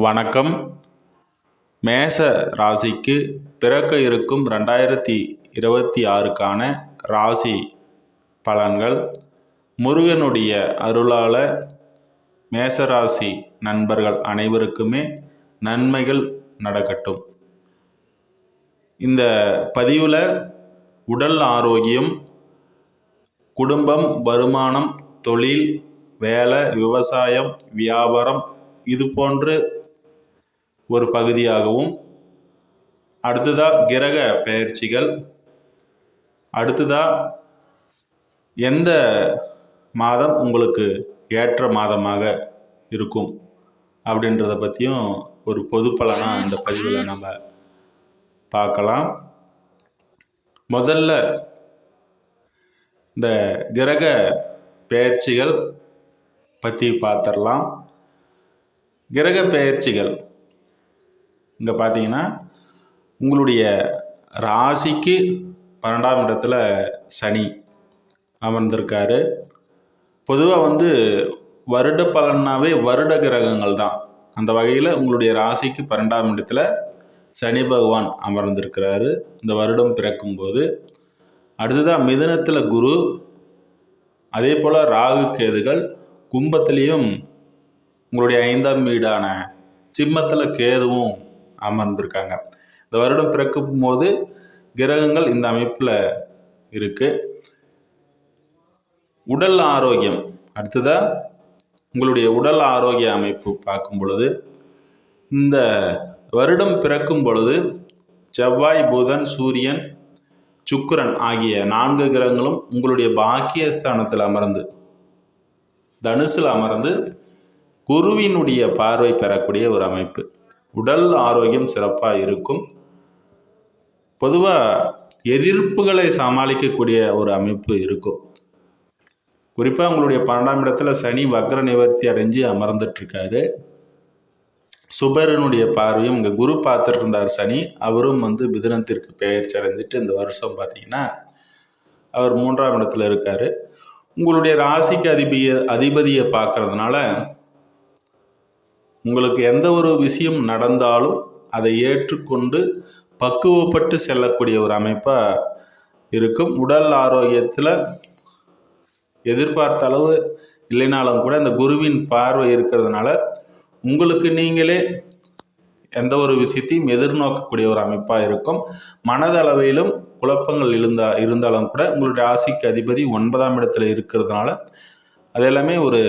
வணக்கம். மேச ராசிக்கு பிறக்க இருக்கும் 2026க்கான ராசி பலன்கள். முருகனுடைய அருளால் மேசராசி நண்பர்கள் அனைவருக்குமே நன்மைகள் நடக்கட்டும். இந்த பதிவில் உடல் ஆரோக்கியம், குடும்பம், வருமானம், தொழில், வேலை, விவசாயம், வியாபாரம் இது போன்று ஒரு பகுதியாகவும், அடுத்ததாக கிரக பெயர்ச்சிகள், அடுத்ததாக எந்த மாதம் உங்களுக்கு ஏற்ற மாதமாக இருக்கும் அப்படின்றத பற்றியும் ஒரு பொது பலனாக இந்த பதிவில் நம்ம பார்க்கலாம். முதல்ல இந்த கிரக பெயர்ச்சிகள் பற்றி பார்த்துடலாம். கிரக பெயர்ச்சிகள் இங்கே பார்த்தீங்கன்னா உங்களுடைய ராசிக்கு 12ஆம் இடத்துல சனி அமர்ந்திருக்காரு. பொதுவாக வருட பலனாவே வருட கிரகங்கள் தான். அந்த வகையில் உங்களுடைய ராசிக்கு 12ஆம் இடத்துல சனி பகவான் அமர்ந்திருக்கிறாரு இந்த வருடம் பிறக்கும்போது. அடுத்ததாக மிதுனத்தில் குரு, அதே போல் ராகு கேதுகள், கும்பத்திலையும் உங்களுடைய 5ஆம் வீடான சிம்மத்தில் கேதுவும் அமர்ந்திருக்காங்க. இந்த வருடம் பிறக்கும் போது கிரகங்கள் இந்த அமைப்பில் இருக்குது. உடல் ஆரோக்கியம், அடுத்ததாக உங்களுடைய உடல் ஆரோக்கிய அமைப்பு பார்க்கும் பொழுது, இந்த வருடம் பிறக்கும் பொழுது செவ்வாய், புதன், சூரியன், சுக்கிரன் ஆகிய 4 கிரகங்களும் உங்களுடைய பாக்கியஸ்தானத்தில் அமர்ந்து தனுசில் அமர்ந்து குருவினுடைய பார்வை பெறக்கூடிய ஒரு அமைப்பு. உடல் ஆரோக்கியம் சிறப்பாக இருக்கும். பொதுவாக எதிர்ப்புகளை சமாளிக்கக்கூடிய ஒரு அமைப்பு இருக்கும். குறிப்பாக உங்களுடைய 12ஆம் இடத்துல சனி வக்ர நிவர்த்தி அடைஞ்சு அமர்ந்துட்டுருக்காரு. சுபரனுடைய பார்வையும் இங்கே குரு பார்த்துட்டு இருந்தார் சனி. அவரும் மிதுனத்திற்கு பெயர்ச்சி அடைஞ்சிட்டு இந்த வருஷம் பார்த்தீங்கன்னா அவர் 3ஆம் இடத்துல இருக்கார். உங்களுடைய ராசிக்கு அதிபதியை பார்க்கறதுனால உங்களுக்கு எந்த ஒரு விஷயம் நடந்தாலும் அதை ஏற்றுக்கொண்டு பக்குவப்பட்டு செல்லக்கூடிய ஒரு அமைப்பாக இருக்கும். உடல் ஆரோக்கியத்தில் எதிர்பார்த்த அளவு இல்லைனாலும் கூட இந்த குருவின் பார்வை இருக்கிறதுனால உங்களுக்கு நீங்களே எந்த ஒரு விஷயத்தையும் எதிர்நோக்கக்கூடிய ஒரு அமைப்பாக இருக்கும். மனதளவிலும் குழப்பங்கள் இருந்தாலும் கூட உங்களுடைய ராசிக்கு அதிபதி 9ஆம் இடத்துல இருக்கிறதுனால அது எல்லாமே ஒரு